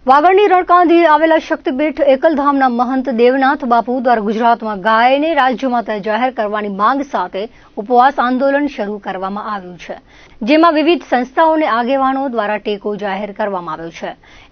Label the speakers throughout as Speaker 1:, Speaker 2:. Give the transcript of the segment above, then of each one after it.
Speaker 1: વાગડની રણકાંધી આવેલા શક્તિપીઠ એકલધામના મહંત દેવનાથ બાપુ દ્વારા ગુજરાતમાં ગાયને રાજ્યમાતા જાહેર કરવાની માંગ સાથે ઉપવાસ આંદોલન શરૂ કરવામાં આવ્યું છે, જેમાં વિવિધ સંસ્થાઓને આગેવાનો દ્વારા ટેકો જાહેર કરવામાં આવ્યો છે.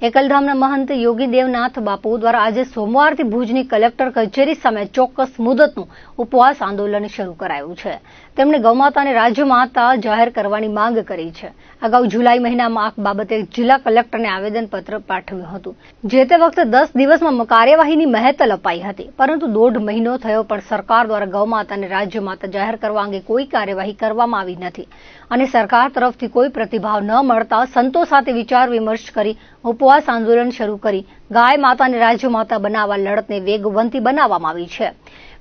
Speaker 1: એકલધામના મહંત યોગી દેવનાથ બાપુ દ્વારા આજે સોમવારથી ભુજની કલેક્ટર કચેરી સામે ચોક્કસ મુદતનું ઉપવાસ આંદોલન શરૂ કરાયું છે. તેમણે ગૌમાતાને રાજ્યમાતા જાહેર કરવાની માંગ કરી છે. અગાઉ જુલાઈ મહિનામાં આ બાબતે જિલ્લા કલેક્ટરને આવેદનપત્ર પાઠવ્યું હતું. જે તે વખતે 10 દિવસમાં કાર્યવાહીની મહેતલ અપાઈ હતી, પરંતુ 1.5 મહિનો થયો પણ સરકાર દ્વારા ગૌમાતાને રાજ્યમાતા જાહેર કરવા અંગે કોઈ કાર્યવાહી કરવામાં આવી નથી અને સરકાર તરફથી કોઈ પ્રતિભાવ ન મળતા સંતો સાથે વિચાર વિમર્શ કરી ઉપવાસ આંદોલન શરૂ કરી ગાય માતાને રાજ્યમાતા બનાવવા લડતને વેગવંતી બનાવવામાં આવી છે.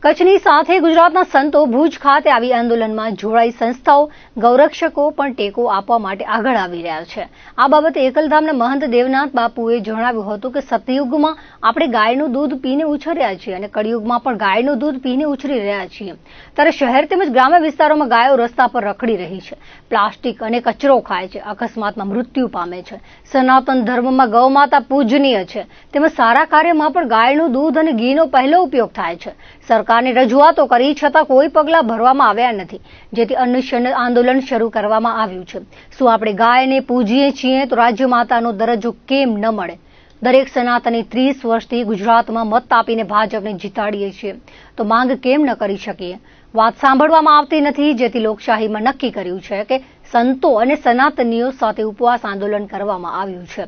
Speaker 1: કચ્છની સાથે ગુજરાતના સંતો ભુજ ખાતે આવી આંદોલનમાં જોડાઈ સંસ્થાઓ ગૌરક્ષકો પણ ટેકો આપવા માટે આગળ આવી રહ્યા છે. આ બાબતે એકલધામના મહંત દેવનાથ બાપુએ જણાવ્યું હતું કે સતયુગમાં આપણે ગાયનું દૂધ પીને ઉછર્યા છીએ અને કળિયુગમાં પણ ગાયનું દૂધ પીને ઉછરી રહ્યા છીએ. ત્યારે શહેર તેમજ ગ્રામ્ય વિસ્તારોમાં ગાયો રસ્તા પર રખડી રહી છે, પ્લાસ્ટિક અને કચરો ખાય છે, અકસ્માતમાં મૃત્યુ પામે છે. સનાતન ધર્મમાં ગૌમાતા પૂજનીય છે, તેમજ સારા કાર્યમાં પણ ગાયનું દૂધ અને ઘીનો પહેલો ઉપયોગ થાય છે. સરકારને રજૂઆતો કરી છતાં કોઈ પગલાં ભરવામાં આવ્યા નથી, જેથી અનશન આંદોલન શરૂ કરવામાં આવ્યું છે. શું આપણે ગાયને પૂજીએ છીએ તો રાજ્યમાતાનો દરજ્જો કેમ ન મળે? દરેક સનાતની 30 વર્ષથી ગુજરાતમાં મત આપીને ભાજપને જીતાડીએ છીએ, તો માંગ કેમ ન કરી શકીએ? વાત સાંભળવામાં આવતી નથી, જેથી લોકશાહીમાં નક્કી કર્યું છે કે સંતો અને સનાતનીઓ સાથે ઉપવાસ આંદોલન કરવામાં આવ્યું છે.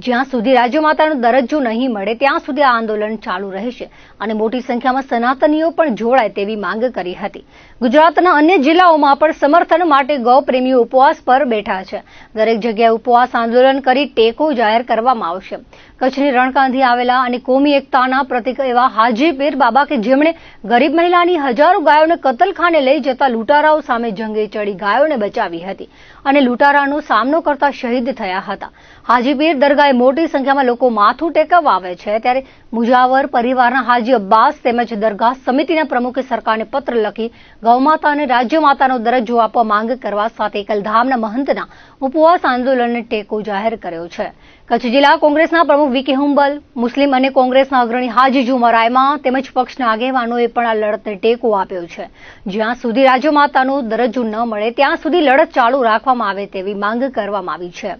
Speaker 1: જ્યાં સુધી રાજ્યમાતાનો દરજ્જો નહીં મળે ત્યાં સુધી આ આંદોલન ચાલુ રહેશે અને મોટી સંખ્યામાં સનાતનીઓ પણ જોડાય તેવી માંગ કરી હતી. ગુજરાતના અન્ય જિલ્લાઓમાં પણ સમર્થન માટે ગૌપ્રેમીઓ ઉપવાસ પર બેઠા છે. દરેક જગ્યાએ ઉપવાસ આંદોલન કરી ટેકો જાહેર કરવામાં આવશે. કચ્છની રણકાંધી આવેલા અને કોમી એકતાના પ્રતીક એવા હાજી પીર બાબા કે જેમણે ગરીબ મહિલાની હજારો ગાયોને કતલખાને લઈ જતા લૂંટારાઓ સામે જંગે ચડી ગાયોને બચાવી હતી અને લૂંટારાનો સામનો કરતા શહીદ થયા હતા. હાજીપીર દરગાહે મોટી સંખ્યામાં લોકો માથું ટેકવવા આવે છે, ત્યારે મુજાવર પરિવારના હાજી અબ્બાસ તેમજ દરગાહ સમિતિના પ્રમુખે સરકારને પત્ર લખી ગૌમાતા અને રાજ્યમાતાનો દરજ્જો આપવા માંગ કરવા સાથે એકલધામના મહંતના ઉપવાસ આંદોલનને ટેકો જાહેર કર્યો છે. કચ્છ જિલ્લા કોંગ્રેસના પ્રમુખ વી.કે. હુંબલ, મુસ્લિમ અને કોંગ્રેસના અગ્રણી હાજી જુમર રાયમા તેમજ પક્ષના આગેવાનોએ પણ આ લડતને ટેકો આપ્યો છે. જ્યાં સુધી રાજ્યમાતાનો દરજ્જો ન મળે ત્યાં સુધી લડત ચાલુ રાખવામાં આવે તેવી માંગ કરવામાં આવી છે.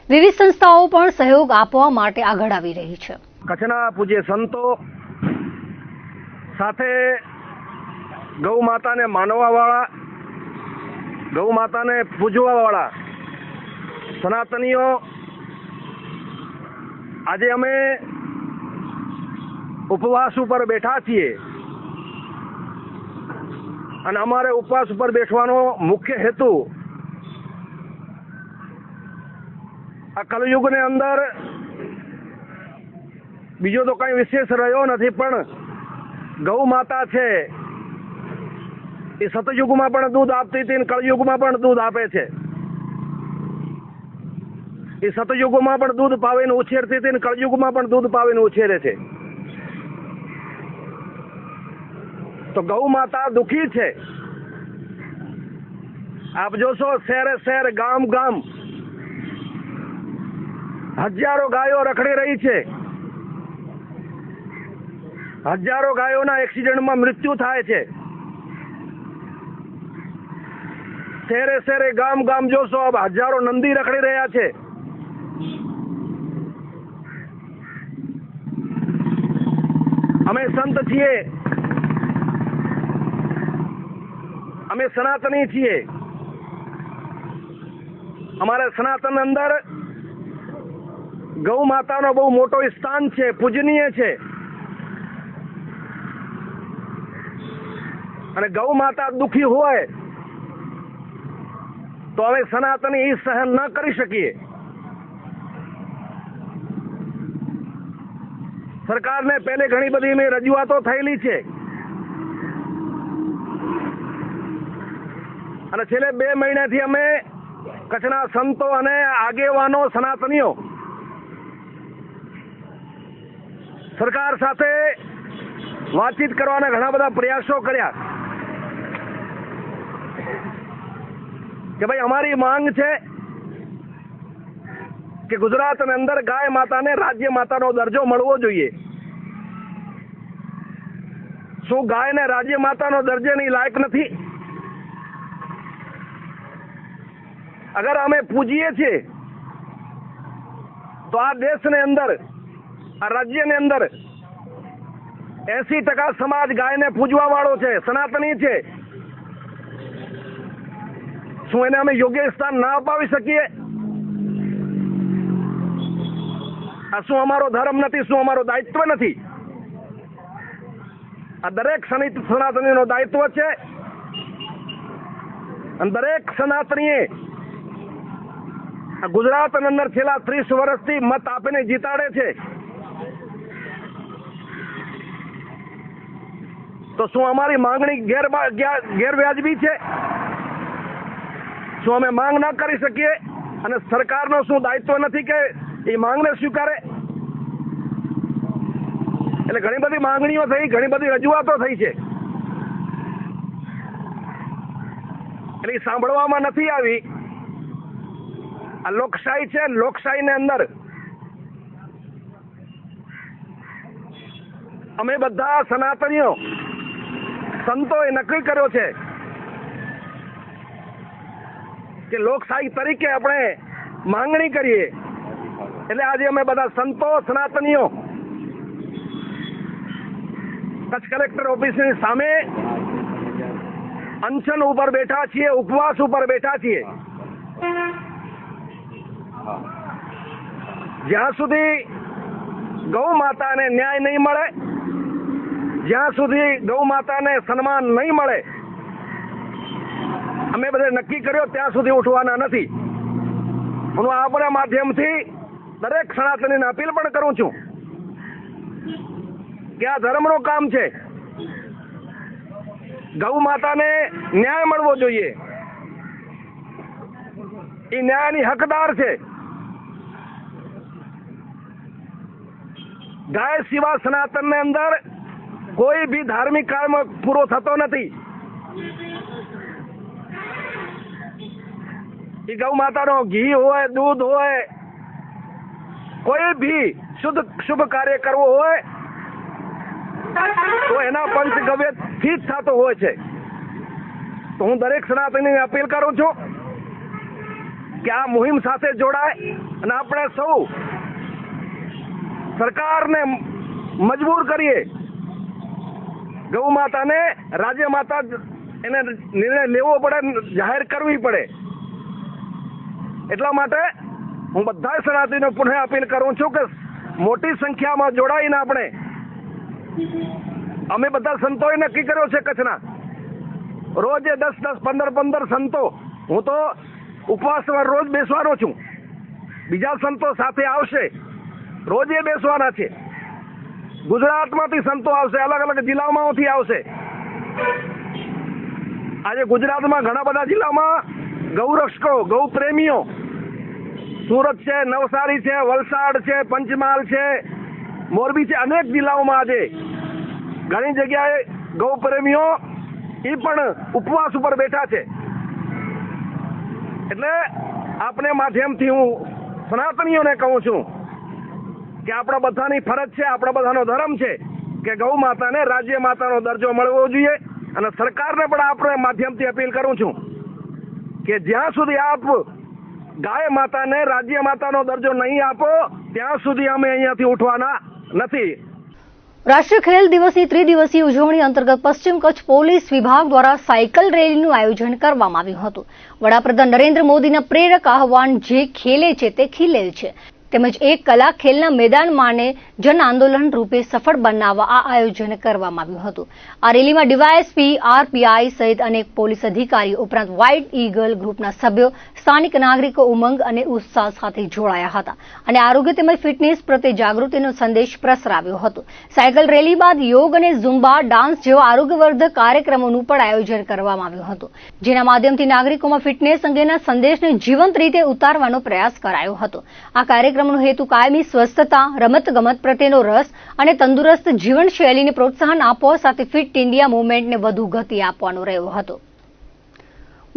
Speaker 1: વિવિધ સંસ્થાઓ પણ સહયોગ આપવા માટે આગળ આવી રહી છે.
Speaker 2: કચ્છના પૂજ્ય સંતો સાથે ગૌ માતાને માનવા વાળા, ગૌ માતાને પૂજવા વાળા સનાતનીઓ આજે અમે ઉપવાસ ઉપર બેઠા છીએ અને અમારે ઉપવાસ ઉપર બેસવાનો મુખ્ય હેતુ આ કલયુગની અંદર બીજો તો કઈ વિશેષ રહ્યો નથી, પણ ગૌ માતા છે એ સતયુગમાં પણ દૂધ આપતી હતી અને કળયુગમાં પણ દૂધ આપે છે. એ સતયુગમાં પણ દૂધ પાવીને ઉછેરતી હતી અને કળયુગમાં પણ દૂધ પાવીને ઉછેરે છે. તો ગૌ માતા દુઃખી છે. આપ જોશો શહેરે શહેર, ગામ ગામ હજારો ગાયો રખડી રહી છે. હજારો ગાયોના એક્સિડન્ટમાં મૃત્યુ થાય છે. શહેરે શહેરે, ગામ ગામ જોશો આપ હજારો નંદી રખડી રહ્યા છે. અમે સંત છીએ, અમે સનાતની છીએ. અમારા સનાતન અંદર ગૌ માતાનો બહુ મોટો સ્થાન છે, પૂજનીય છે. અને ગૌ માતા દુઃખી હોય તો અમે સનાતની એ સહન ન કરી શકીએ. સરકારને પહેલે ઘણી બધી મેં રજૂઆતો થયેલી છે અને છેલ્લે 2 મહિનાથી અમે કચ્છના સંતો અને આગેવાનો સનાતનીઓ સરકાર સાથે વાતચીત કરવાના ઘણા બધા પ્રયાસો કર્યા કે ભાઈ અમારી માંગ છે કે ગુજરાતની અંદર ગાય માતાને રાજ્ય માતાનો દરજ્જો મળવો જોઈએ. શું ગાયને રાજ્ય માતાનો દરજ્જાની લાયક નથી? અગર અમે પૂજીએ છીએ તો આ દેશની અંદર, આ રાજ્યની અંદર 80% સમાજ ગાયને પૂજવા વાળો છે, સનાતની છે. શું એને અમે યોગ્ય સ્થાન ના અપાવી શકીએ? આ શું અમારો ધર્મ નથી? શું અમારો દાયિત્વ નથી? આ દરેક સનાતનીનો દાયિત્વ છે. અને દરેક સનાતનીએ આ ગુજરાતની અંદર છેલ્લા 30 વર્ષથી મત આપીને જીતાડે છે. તો શું અમારી માંગણી ગેરવ્યાજબી છે? શું અમે માંગ ના કરી શકીએ? અને સરકારનો શું દાયિત્વ નથી કે એ માંગને સ્વીકારે? એટલે ઘણી બધી માંગણીઓ થઈ, ઘણી બધી રજૂઆતો થઈ છે, એટલે એ સાંભળવામાં નથી આવી. આ લોકશાહી છે. લોકશાહીની અંદર અમે બધા સનાતનીઓ સંતોએ નક્કી કર્યો છે કે લોકશાહી તરીકે આપણે માંગણી કરીએ. એટલે આજે અમે બધા સંતો સનાતનીઓ કચ્છ કલેક્ટર ઓફિસની સામે અનશન ઉપર બેઠા છીએ, ઉપવાસ ઉપર બેઠા છીએ. જ્યાં સુધી ગૌ માતાને ન્યાય નહીં મળે, જ્યાં સુધી ગૌ માતાને સન્માન નહીં મળે, અમે બધે નક્કી કર્યો ત્યાં સુધી ઉઠવાના નથી. હું આપણા માધ્યમથી દરેક સનાતનીને અપીલ પણ કરું છું કે આ ધર્મનું કામ છે. ગૌ માતાને ન્યાય મળવો જોઈએ. એ ન્યાયની હકદાર છે. ગાય સિવાય સનાતનની અંદર કોઈ બી ધાર્મિક કર્મ પૂરો થતો નથી. એ ગૌ માતાનો ઘી હોય, દૂધ હોય, કોઈ ભી શુભ કાર્ય કરવો હોય તો એના પંચગવ્યથી જ થતો હોય છે. તો હું દરેક સનાતનીને અપીલ કરું છું કે આ મુહિમ સાથે જોડાય અને આપણે સૌ સરકારને મજબૂર કરીએ ગૌ માતાને રાજ્ય માતા એને નિર્ણય લેવો પડે, જાહેર કરવી પડે. એટલા માટે હું બધા સનાતનીને પુનઃ અપીલ કરું છું કે મોટી સંખ્યામાં જોડાઈને આપણે, અમે બધા સંતોએ નક્કી કર્યો છે કચ્છના, રોજે 10-10, 15-15 સંતો, હું તો ઉપવાસમાં રોજ બેસવાનો છું, બીજા સંતો સાથે આવશે, રોજે બેસવાના છે. ગુજરાતમાંથી સંતો આવશે, અલગ અલગ જિલ્લામાંથી આવશે. આજે ગુજરાતમાં ઘણા બધા જિલ્લામાં ગૌરક્ષકો, ગૌ પ્રેમીઓ, સુરત છે, નવસારી છે, વલસાડ છે, પંચમહાલ છે, મોરબી છે, અનેક જિલ્લાઓમાં આજે ઘણી જગ્યાએ ગૌ પ્રેમીઓ એ પણ ઉપવાસ ઉપર બેઠા છે. એટલે આપણે માધ્યમથી હું સનાતનીઓને કહું છું કે આપણા બધાની ફરજ છે, આપણા બધાનો ધર્મ છે કે ગૌ માતાને રાજ્ય માતાનો દરજ્જો મળવો જોઈએ. અને સરકારને પણ આપણે માધ્યમથી અપીલ કરું છું કે જ્યાં સુધી આપ ગાય માતાને રાજ્ય માતાનો દરજ્જો નહીં આપો ત્યાં સુધી અમે અહીંયાથી ઉઠવાના નથી.
Speaker 1: રાષ્ટ્રીય ખેલ દિવસની ત્રિદિવસીય ઉજવણી અંતર્ગત પશ્ચિમ કચ્છ પોલીસ વિભાગ દ્વારા સાયકલ રેલીનું આયોજન કરવામાં આવ્યું હતું. વડાપ્રધાન નરેન્દ્ર મોદીના પ્રેરક આહવાન જે ખેલે છે તે ખીલે છે તેમજ એક કલાક ખેલના મેદાનમાંને જન આંદોલન રૂપે સફળ બનાવવા આ આયોજન કરવામાં આવ્યું હતું. આ રેલીમાં ડીવાયએસપી, આરપીઆઈ સહિત અનેક પોલીસ અધિકારીઓ ઉપરાંત વ્હાઇટ ઈગલ ગ્રુપના સભ્યો, સ્થાનિક નાગરિકો ઉમંગ અને ઉત્સાહ સાથે જોડાયા હતા અને આરોગ્ય તેમજ ફિટનેસ પ્રત્યે જાગૃતિનો સંદેશ પ્રસરાવ્યો હતો. સાયકલ રેલી બાદ યોગ અને ઝુમ્બા ડાન્સ જેવા આરોગ્યવર્ધક કાર્યક્રમોનું પણ આયોજન કરવામાં આવ્યું હતું, જેના માધ્યમથી નાગરિકોમાં ફિટનેસ અંગેના સંદેશને જીવંત રીતે ઉતારવાનો પ્રયાસ કરાયો હતો. આ કાર્યક્રમનો હેતુ કાયમી સ્વસ્થતા, રમતગમત પ્રત્યેનો રસ અને તંદુરસ્ત જીવનશૈલીને પ્રોત્સાહન આપવા સાથે ફિટ ઇન્ડિયા મૂવમેન્ટને વધુ ગતિ આપવાનો રહ્યો હતો.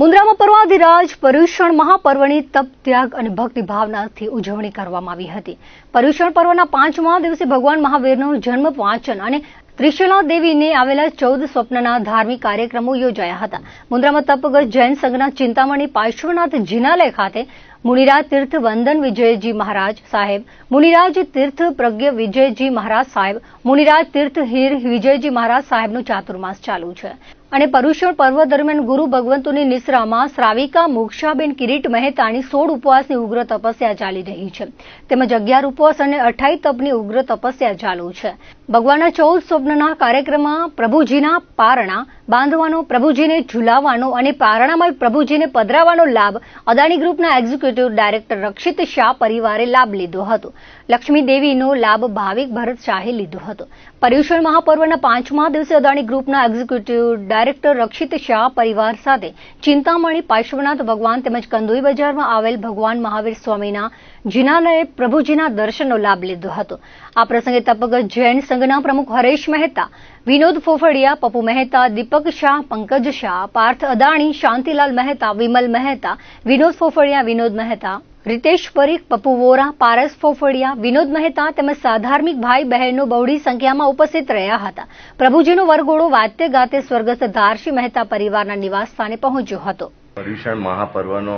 Speaker 1: મુન્દ્રામાં પર્વાધિરાજ પર્યુષણ મહાપર્વની તપ ત્યાગ અને ભક્તિ ભાવનાથી ઉજવણી કરવામાં આવી હતી. પર્યુષણ પર્વના 5મા દિવસે ભગવાન મહાવીરનો જન્મ વાંચન અને ત્રિશલા દેવીને આવેલા 14 સ્વપ્નના ધાર્મિક કાર્યક્રમો યોજાયા હતા. મુન્દ્રામાં તપગત જૈન સંઘના ચિંતામણી પાર્શ્વનાથ જિનાલય ખાતે મુનિરાજ તીર્થ વંદન વિજયજી મહારાજ સાહેબ, મુનિરાજ તીર્થ પ્રજ્ઞ વિજયજી મહારાજ સાહેબ, મુનિરાજ તીર્થ હીર વિજયજી મહારાજ સાહેબનો ચાતુર્માસ ચાલુ છે અને પર્યુષણ પર્વ દરમિયાન ગુરુ ભગવંતોની નિશ્રામાં શ્રાવિકા મોક્ષાબેન કિરીટ મહેતાની 16 ઉપવાસની ઉગ્ર તપસ્યા ચાલી રહી છે તેમજ 11 ઉપવાસ અને 28 તપની ઉગ્ર તપસ્યા ચાલુ છે. ભગવાનના 14 સ્વપ્નના કાર્યક્રમમાં પ્રભુજીના પારણા બાંધવાનો, પ્રભુજીને ઝુલાવવાનો અને પારણામાં પ્રભુજીને પધરાવવાનો લાભ અદાણી ગ્રુપના એક્ઝિક્યુટિવ ડાયરેક્ટર રક્ષિત શાહ પરિવારે લાભ લીધો હતો. લક્ષ્મી દેવીનો લાભ ભાવિક ભરત શાહે લીધો હતો. પર્યુષણ મહાપર્વના 5મા દિવસે અદાણી ગ્રુપના એક્ઝિક્યુટિવ ડાયરેક્ટર રક્ષિત શાહ પરિવાર સાથે ચિંતામણી પાર્શ્વનાથ ભગવાન તેમજ કંદોઈ બજારમાં આવેલ ભગવાન મહાવીર સ્વામીના જિનાલયે પ્રભુજીના દર્શનનો લાભ લીધો હતો. આ પ્રસંગે તપગત જૈન સંઘના પ્રમુખ હરેશ મહેતા, વિનોદ ફોફડિયા, પપ્પુ મહેતા, દીપક શાહ, પંકજ શાહ, પાર્થ અદાણી, શાંતિલાલ મહેતા, વિમલ મહેતા, વિનોદ ફોફડિયા, વિનોદ મહેતા, रितेश परीख, पप्पू वोरा, पारस फोफड़िया, विनोद मेहता તેમજ સાધાર્મિક ભાઈ બહેનો બહોળી સંખ્યામાં ઉપસ્થિત રહ્યા હતા. પ્રભુજીનો વરઘોડો વાદ્ય ગાતે સ્વર્ગસ્થ ધારસી મહેતા પરિવારના નિવાસ સ્થાને પહોંચ્યો હતો.
Speaker 3: પર્યુષણ મહાપર્વનો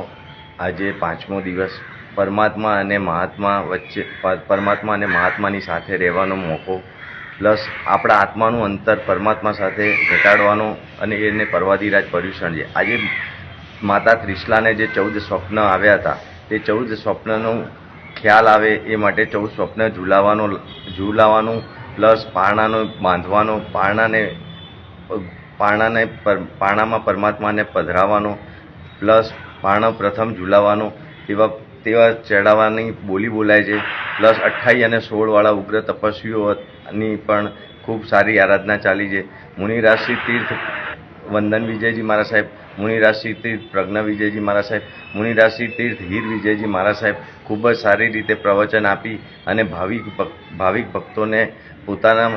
Speaker 3: આજે 5મો દિવસ પરમાત્મા અને મહાત્માની સાથે રહેવાનો મોકો, પ્લસ આપણા આત્માનું અંતર પરમાત્મા સાથે ઘટાડવાનો અને એને પર્વાધિરાજ પર્યુષણ છે. આજે માતા ત્રિશલાને જે 14 સ્વપ્ન આવ્યા હતા તે 14 સ્વપ્નનો ખ્યાલ આવે એ માટે 14 સ્વપ્ન ઝુલાવાનું પ્લસ પારણાનો બાંધવાનો, પારણામાં પરમાત્માને પધરાવવાનો પ્લસ પારણો પ્રથમ ઝુલાવવાનો તેવા ચડાવવાની બોલી બોલાય છે. પ્લસ 28 અને 16 વાળા ઉગ્ર તપસ્વીઓની પણ ખૂબ સારી આરાધના ચાલી છે. મુનિરાજશ્રી તીર્થ વંદન વિજયજી મહારાજ સાહેબ, મુનિરાજશ્રી તીર્થ પ્રજ્ઞ વિજયજી મહારાજ સાહેબ, મુનિરાજશ્રી તીર્થ હીર વિજયજી મહારાજ સાહેબ ખૂબ જ સારી રીતે પ્રવચન આપી અને ભાવિક ભક્તોને પોતાના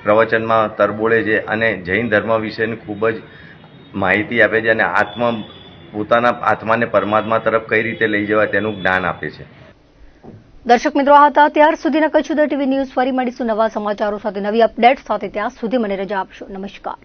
Speaker 3: પ્રવચનમાં તરબોળે છે અને જૈન ધર્મ વિશેની ખૂબ જ માહિતી આપે છે અને પોતાના આત્માને પરમાત્મા તરફ કઈ રીતે લઈ જવાય તેનું જ્ઞાન આપે છે.
Speaker 1: દર્શક મિત્રો, આ હતા ત્યાર સુધીના કચ્છ ઉદય ટીવી ન્યૂઝ. ફરી મળીશું નવા સમાચારો સાથે, નવી અપડેટ સાથે. ત્યાં સુધી મને રજા આપશો. નમસ્કાર.